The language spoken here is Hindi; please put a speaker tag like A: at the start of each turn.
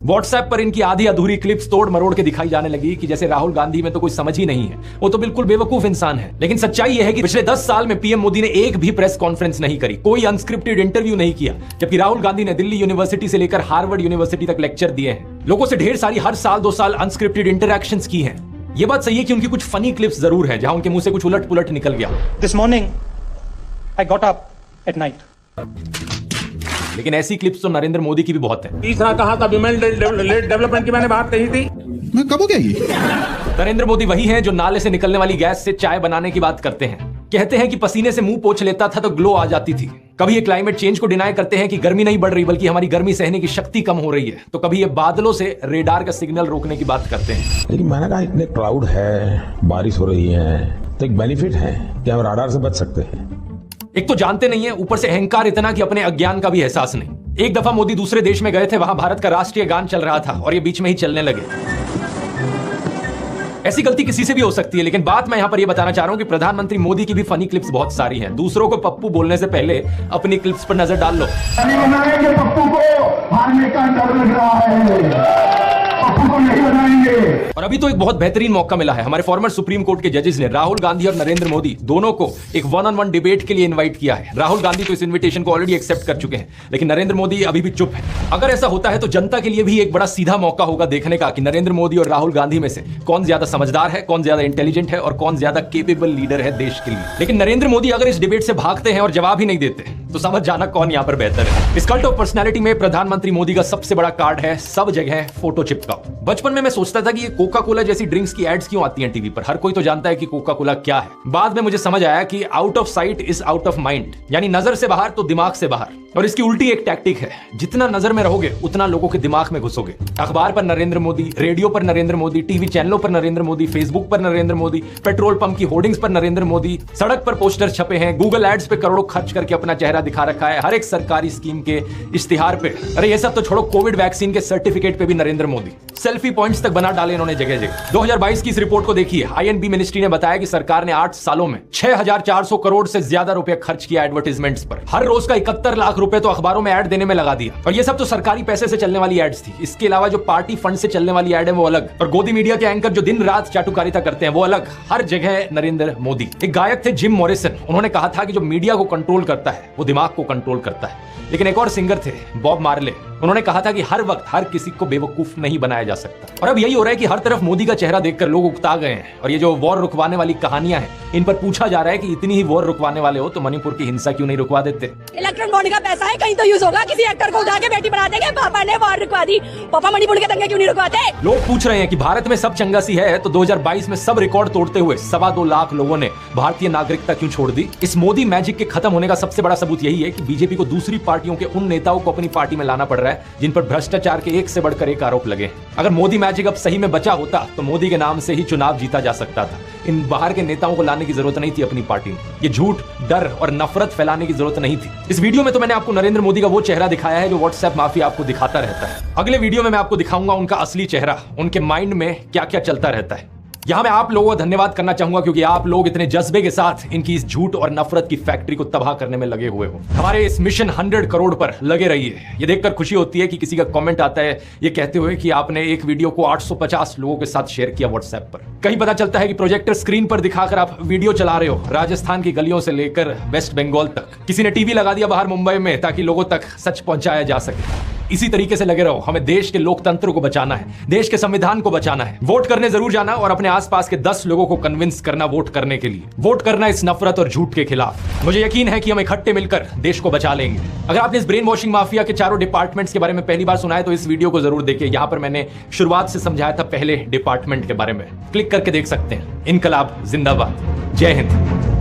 A: व्हाट्सएप पर इनकी आधी अधूरी क्लिप्स तोड़ मरोड़ के दिखाई जाने लगी कि जैसे राहुल गांधी में तो कोई समझ ही नहीं है, वो तो बिल्कुल बेवकूफ इंसान है। लेकिन सच्चाई यह है कि पिछले 10 साल में पीएम मोदी ने एक भी प्रेस कॉन्फ्रेंस नहीं करी, कोई अनस्क्रिप्टेड इंटरव्यू नहीं किया, जबकि राहुल गांधी ने दिल्ली यूनिवर्सिटी से लेकर हार्वर्ड यूनिवर्सिटी तक लेक्चर दिए हैं, लोगों से ढेर सारी हर साल 2 साल अनस्क्रिप्टेड इंटरैक्शंस की हैं। ये बात सही है कि उनकी कुछ फनी क्लिप्स जरूर है जहां उनके मुंह से कुछ उलट पुलट निकल गया।
B: This morning I got up at night.
A: लेकिन ऐसी क्लिप्स तो नरेंद्र मोदी की भी बहुत है।
C: तीसरा कहा था विमेन डेवलपमेंट की मैंने बात कही थी।
D: मैं कब हो गया ये?
A: नरेंद्र मोदी वही हैं जो नाले से निकलने वाली गैस से चाय बनाने की बात करते हैं। कहते हैं कि पसीने से मुंह पोंछ लेता था तो ग्लो आ जाती थी। कभी ये क्लाइमेट चेंज को डिनाई करते हैं कि गर्मी नहीं बढ़ रही बल्कि हमारी गर्मी सहने की शक्ति कम हो रही है, तो कभी ये बादलों से रेडार का सिग्नल रोकने की बात करते हैं।
E: लेकिन मैंने कहा इतने क्लाउड है, बारिश हो रही है, तो एक बेनिफिट है कि हम राडार से बच सकते हैं।
A: एक तो जानते नहीं है, ऊपर से अहंकार इतना कि अपने अज्ञान का भी एहसास नहीं। एक दफा मोदी दूसरे देश में गए थे, वहां भारत का राष्ट्रीय गान चल रहा था और ये बीच में ही चलने लगे। ऐसी गलती किसी से भी हो सकती है, लेकिन बात मैं यहां पर यह बताना चाह रहा हूं कि प्रधानमंत्री मोदी की भी फनी क्लिप्स बहुत सारी हैं। दूसरों को पप्पू बोलने से पहले अपनी क्लिप्स पर नजर डाल लो।
F: पप्पू को हारने का डर लग रहा है, पप्पू को नहीं बनाएंगे।
A: और अभी तो एक बहुत बेहतरीन मौका मिला है। हमारे फॉर्मर सुप्रीम कोर्ट के जजेस ने राहुल गांधी और नरेंद्र मोदी दोनों को एक 1-on-1 डिबेट के लिए इनवाइट किया है। राहुल गांधी तो इस इनविटेशन को ऑलरेडी एक्सेप्ट कर चुके हैं, लेकिन नरेंद्र मोदी अभी भी चुप है। अगर ऐसा होता है तो जनता के लिए भी एक बड़ा सीधा मौका होगा देखने का कि नरेंद्र मोदी और राहुल गांधी में से कौन ज्यादा समझदार है, कौन ज्यादा इंटेलिजेंट है और कौन ज्यादा केपेबल लीडर है देश के लिए। लेकिन नरेंद्र मोदी अगर इस डिबेट से भागते हैं और जवाब ही नहीं देते तो समझ जाना कौन यहां पर बेहतर है। इस कल्ट ऑफ पर्सनैलिटी में प्रधानमंत्री मोदी का सबसे बड़ा कार्ड है सब जगह फोटो चिपकाओ। बचपन में मैं सोचता था कि ये कोका कोला जैसी ड्रिंक्स की एड्स क्यों आती हैं टीवी पर, हर कोई तो जानता है कि कोका कोला क्या है। बाद में मुझे समझ आया कि out of site is out of mind, यानी नजर से बाहर तो दिमाग से बाहर। और इसकी उल्टी एक टैक्टिक है, जितना नजर में रहोगे उतना लोगों के दिमाग में घुसोगे। अखबार पर नरेंद्र मोदी, रेडियो पर नरेंद्र मोदी, टीवी चैनलों पर नरेंद्र मोदी, फेसबुक पर नरेंद्र मोदी, पेट्रोल पंप की होर्डिंग्स पर नरेंद्र मोदी, सड़क पर पोस्टर छपे हैं, गूगल एड्स पे करोड़ों खर्च करके अपना चेहरा दिखा रखा है, हर एक सरकारी स्कीम के इश्तिहार पे। अरे ये सब तो छोड़ो, कोविड वैक्सीन के सर्टिफिकेट पे भी नरेंद्र मोदी। सेल्फी पॉइंट्स तक बना डाले इन्होंने जगह जगह। 2022 की इस रिपोर्ट को देखिए। आईएनबी मिनिस्ट्री ने बताया कि सरकार ने 8 सालों में 6400 करोड़ से ज्यादा रुपए खर्च किया एडवर्टाइजमेंट्स पर। हर रोज का 71 लाख रुपए तो अखबारों में ऐड देने में लगा दिया। और ये सब तो सरकारी पैसे से चलने वाली एड्स थी। इसके अलावा जो पार्टी फंड से चलने वाली एड है वो अलग, और गोदी मीडिया के एंकर जो दिन रात चाटुकारिता करते हैं वो अलग। हर जगह नरेंद्र मोदी। एक गायक थे जिम मॉरिसन, उन्होंने कहा था कि जो मीडिया को कंट्रोल करता है वो दिमाग को कंट्रोल करता है। लेकिन एक और सिंगर थे बॉब मार्ले, उन्होंने कहा था कि हर वक्त हर किसी को बेवकूफ नहीं बनाया जा सकता। और अब यही हो रहा है कि हर तरफ मोदी का चेहरा देखकर लोग उकता गए हैं। और ये जो वॉर रुकवाने वाली कहानियां हैं, इन पर पूछा जा रहा है कि इतनी ही वॉर रुकवाने वाले हो तो मणिपुर की हिंसा क्यों नहीं रुकवा देते।
G: इलेक्ट्रॉन बॉन्ड का पैसा है, कहीं तो यूज होगा। किसी एक्टर को उठा के बेटी बना देंगे, पापा ने वॉर रुकवा दी, पापा मणिपुर के दंगे क्यों नहीं रुकवाते।
A: लोग पूछ रहे हैं कि भारत में सब चंगा सी है तो 2022 में सब रिकॉर्ड तोड़ते हुए 2.25 लाख लोगों ने भारतीय नागरिकता क्यों छोड़ दी। इस मोदी मैजिक के खत्म होने का सबसे बड़ा सबूत यही है कि बीजेपी को दूसरी पार्टियों के उन नेताओं को अपनी पार्टी में लाना पड़ रहा है जिन पर भ्रष्टाचार के एक से बढ़कर एक आरोप लगे। अगर मोदी मैजिक अब सही में बचा होता तो मोदी के नाम से ही चुनाव जीता जा सकता था। इन बाहर के नेताओं को लाने की जरूरत नहीं थी अपनी पार्टी में। ये झूठ, डर और नफरत फैलाने की जरूरत नहीं थी। इस वीडियो में तो मैंने आपको नरेंद्र मोदी का वो चेहरा दिखाया है जो व्हाट्सएप माफिया आपको दिखाता रहता है। अगले वीडियो में मैं आपको दिखाऊंगा उनका असली चेहरा, उनके माइंड में क्या क्या चलता रहता है। यहां मैं आप लोगों का धन्यवाद करना चाहूंगा क्योंकि आप लोग इतने जज्बे के साथ इनकी इस झूठ और नफरत की फैक्ट्री को तबाह करने में लगे हुए हो। हमारे इस मिशन 100 करोड़ पर लगे रहिए। ये देखकर खुशी होती है कि किसी का कमेंट आता है ये कहते हुए कि आपने एक वीडियो को 850 लोगों के साथ शेयर किया व्हाट्सएप पर। कहीं पता चलता है कि प्रोजेक्टर स्क्रीन पर दिखाकर आप वीडियो चला रहे हो राजस्थान की गलियों से लेकर वेस्ट बंगाल तक। किसी ने टीवी लगा दिया बाहर मुंबई में ताकि लोगों तक सच पहुंचाया जा सके। इसी तरीके से लगे रहो। हमें देश के लोकतंत्र को बचाना है, देश के संविधान को बचाना है। वोट करने जरूर जाना और अपने आसपास के 10 लोगों को कन्विंस करना वोट करने के लिए। वोट करना इस नफरत और झूठ के खिलाफ। मुझे यकीन है कि हम इकट्ठे मिलकर देश को बचा लेंगे। अगर आपने इस ब्रेन वॉशिंग माफिया के चारों डिपार्टमेंट्स के बारे में पहली बार सुना है तो इस वीडियो को जरूर देखिए। यहां पर मैंने शुरुआत से समझाया था पहले डिपार्टमेंट के बारे में, क्लिक करके देख सकते हैं। इनकलाब जिंदाबाद। जय हिंद।